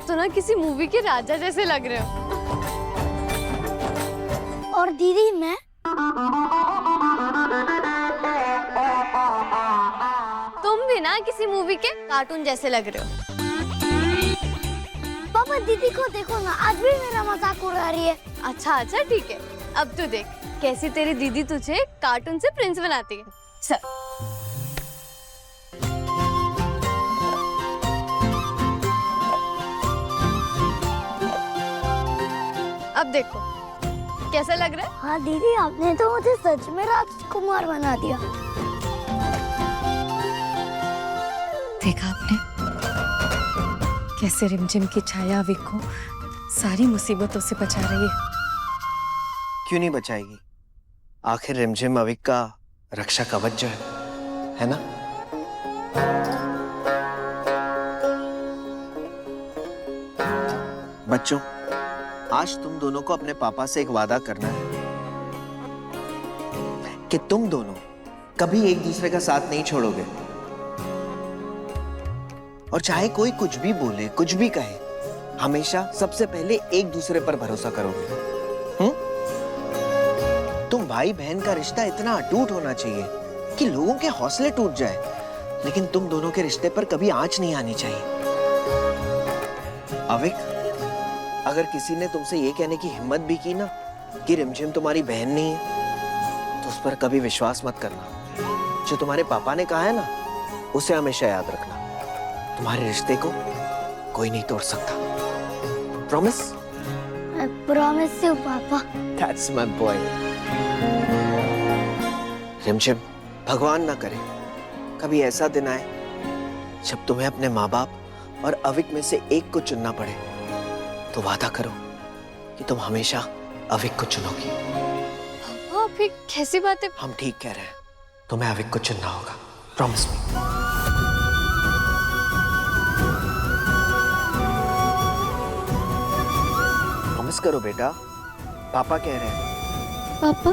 आप तो ना किसी मूवी के राजा जैसे लग रहे हो। और दीदी मैं तुम भी ना किसी मूवी के कार्टून जैसे लग रहे हो। पापा दीदी को देखो ना, आज भी मेरा मजाक उड़ा रही है। अच्छा ठीक है, अब तू देख कैसी तेरी दीदी तुझे कार्टून से प्रिंस बनाती है। सब अब देखो कैसा लग रहा है। हाँ दीदी, आपने तो मुझे सच में राजकुमार बना दिया। देखा आपने कैसे रिमझिम की छाया अविक को सारी मुसीबतों से बचा रही है। क्यों नहीं बचाएगी? आखिर रिमझिम अविक का रक्षा कवच जो है ना? बच्चों, आज तुम दोनों को अपने पापा से एक वादा करना है कि तुम दोनों कभी एक दूसरे का साथ नहीं छोड़ोगे। और चाहे कोई कुछ भी बोले, कुछ भी कहे, हमेशा सबसे पहले एक दूसरे पर भरोसा करोगे। तुम भाई बहन का रिश्ता इतना अटूट होना चाहिए कि लोगों के हौसले टूट जाए, लेकिन तुम दोनों के रिश्ते पर कभी आंच नहीं आनी चाहिए। अविक, अगर किसी ने तुमसे ये कहने की हिम्मत भी की ना कि रिमझिम तुम्हारी बहन नहीं है, तो उस पर कभी विश्वास मत करना। जो तुम्हारे पापा ने कहा है ना, उसे हमेशा याद रखना। तुम्हारे रिश्ते को कोई नहीं तोड़ सकता। प्रॉमिस? मैं प्रॉमिस यू पापा। That's my boy. रिमझिम, भगवान ना करे कभी ऐसा दिन आए जब तुम्हें अपने माँ बाप और अविक में से एक को चुनना पड़े, तो वादा करो कि तुम हमेशा अविक को चुनोगी। पापा फिर कैसी बात है? हम ठीक कह रहे हैं, तुम्हें अविक को चुनना होगा। Promise me. प्रॉमिस करो बेटा, पापा कह रहे हैं। पापा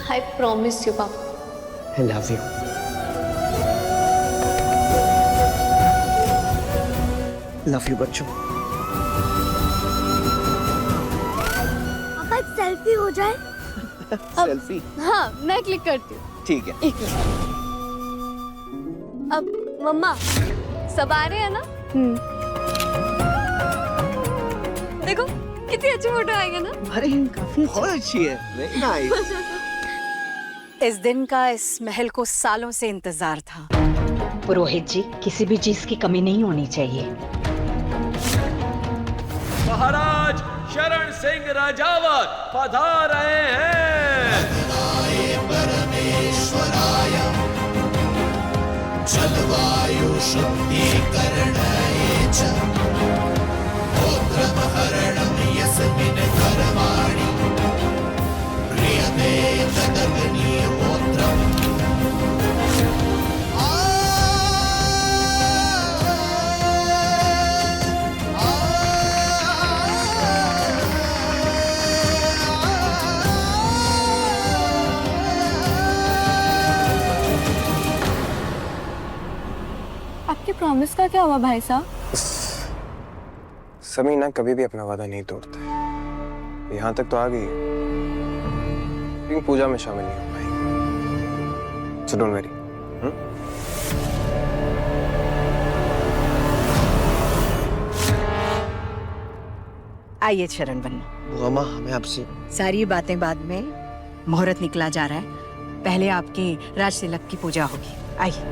I promise you पापा। I love you. Love you बच्चों। पापा एक सेल्फी हो जाए। सेल्फी? हाँ मैं क्लिक करती हूँ। ठीक है। एक मिनट। अब मम्मा सब आ रहे हैं ना? देखो कितनी अच्छी फोटो आएगी ना? अरे काफी बहुत अच्छी है। Very nice. इस दिन का इस महल को सालों से इंतजार था। पुरोहित जी, किसी भी चीज की कमी नहीं होनी चाहिए। महाराज शरण सिंह राजावत पधार रहे हैं। परमेश्वराय जलवायु शुद्धीकरणाय च गोत्रमहरणं यस्मिन् कर्माणि क्रियते तदग्निहोत्रम्। आपके प्रॉमिस का क्या हुआ भाई साहब? समीना कभी भी अपना वादा नहीं तोड़ता है। यहाँ तक तो आ गई है, लेकिन पूजा में शामिल नहीं हो पाई। So don't worry. आइए शरण बन्नो। बुआ माँ, हमें आपसे सारी बातें बाद में। मुहूर्त निकला जा रहा है, पहले आपकी राज तिलक की पूजा होगी। आइए।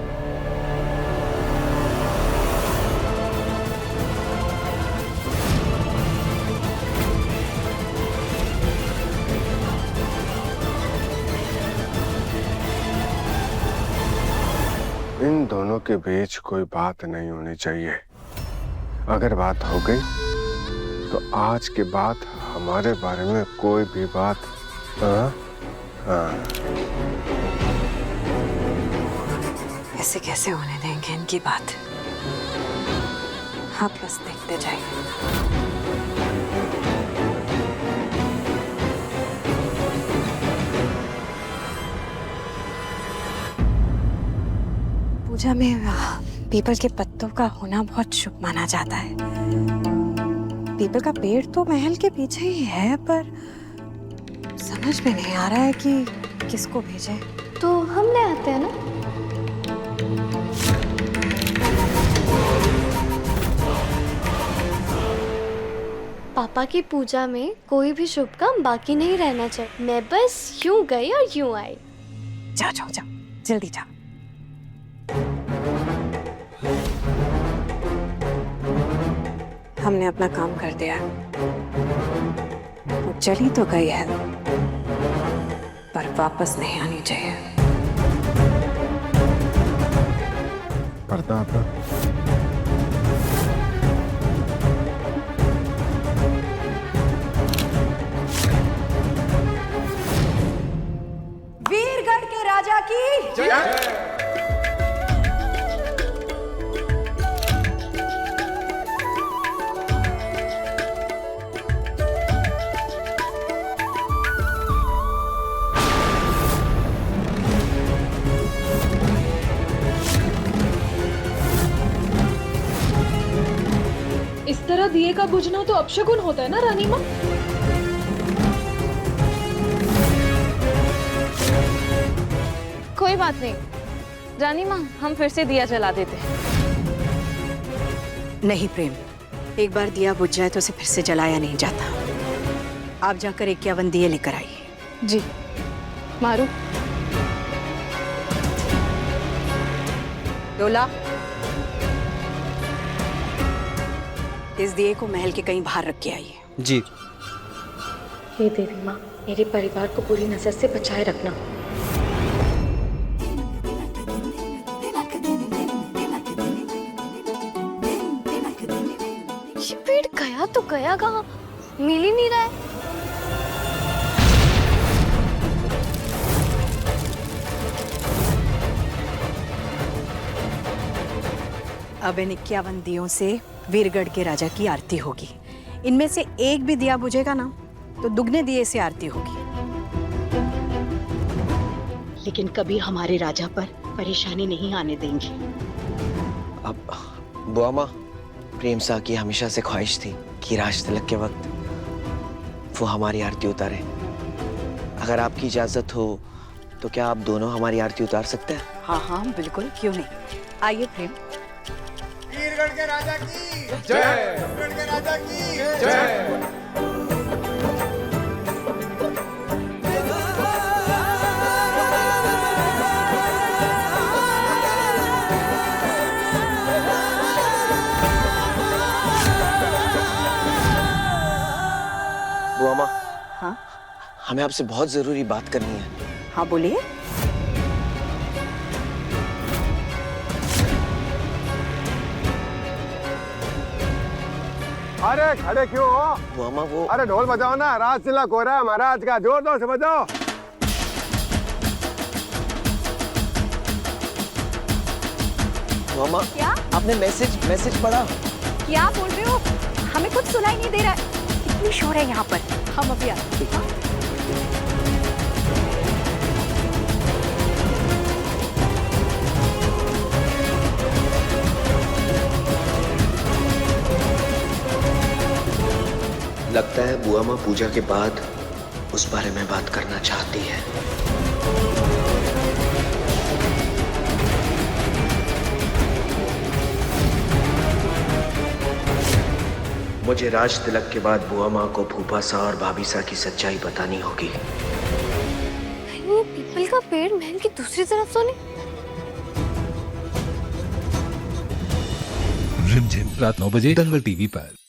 इन दोनों के बीच कोई बात नहीं होनी चाहिए। अगर बात हो गई तो आज के बाद हमारे बारे में कोई भी बात ऐसे कैसे होने देंगे इनकी बात? आप बस देखते जाइए। पूजा में पीपल के पत्तों का होना बहुत शुभ माना जाता है। पीपल का पेड़ तो महल के पीछे ही है, पर समझ में नहीं आ रहा है कि किसको भेजे। तो हम ले आते हैं ना। पापा की पूजा में कोई भी शुभ काम बाकी नहीं रहना चाहिए। मैं बस यूं गई और यूं आई। जाओ जाओ जाओ, जल्दी जाओ। हमने अपना काम कर दिया। वो चली तो गई है, पर वापस नहीं आनी चाहिए। प्रताप, वीरगढ़ के राजा की इस तरह दिए का बुझना तो अपशकुन होता है ना रानी माँ। कोई बात नहीं रानी माँ, हम फिर से दिया जला देते हैं। नहीं प्रेम, एक बार दिया बुझ जाए तो उसे फिर से जलाया नहीं जाता। आप जाकर 51 दिए लेकर आइए। जी मारू। डोला, इस दिए को महल के कहीं बाहर रख के आइए। जी। हे देवी माँ, मेरे परिवार को पूरी नजर से बचाए रखना। ये पेड़ गया तो गया कहाँ? मिल ही नहीं रहा है। अब इन 51 दियों से वीरगढ़ के राजा की आरती होगी। इनमें से एक भी दिया बुझेगा ना तो दुगने दिए से आरती होगी। लेकिन कभी हमारे राजा पर परेशानी नहीं आने देंगे। अब बुआ माँ, प्रेम सा की हमेशा से ख्वाहिश थी कि राज तिलक के वक्त वो हमारी आरती उतारे। अगर आपकी इजाजत हो तो क्या आप दोनों हमारी आरती उतार सकते हैं? हाँ हाँ बिल्कुल, क्यों नहीं। आइए प्रेम। वीरगढ़ के राजा की जय, वीरगढ़ के राजा की जय। बुआ माँ, हाँ हमें आपसे बहुत जरूरी बात करनी है। हाँ बोलिए। अरे खड़े क्यों हो? बुआ माँ वो अरे ढोल बजाओ ना, राज तिलक हो रहा है महाराज का, जोर जोर से बजाओ। बुआ माँ, क्या? आपने मैसेज पढ़ा? क्या बोल रहे हो? हमें कुछ सुनाई नहीं दे रहा है। इतनी शोर है यहाँ पर। हम अभी आते हैं। लगता है बुआ माँ पूजा के बाद उस बारे में बात करना चाहती है। मुझे राज तिलक के बाद बुआ माँ को फूफा सा और भाभी सा की सच्चाई बतानी होगी। ये पीपल का पेड़ महल की दूसरी तरफ तो नहीं? रिमझिम रात 9 बजे दंगल टीवी पर।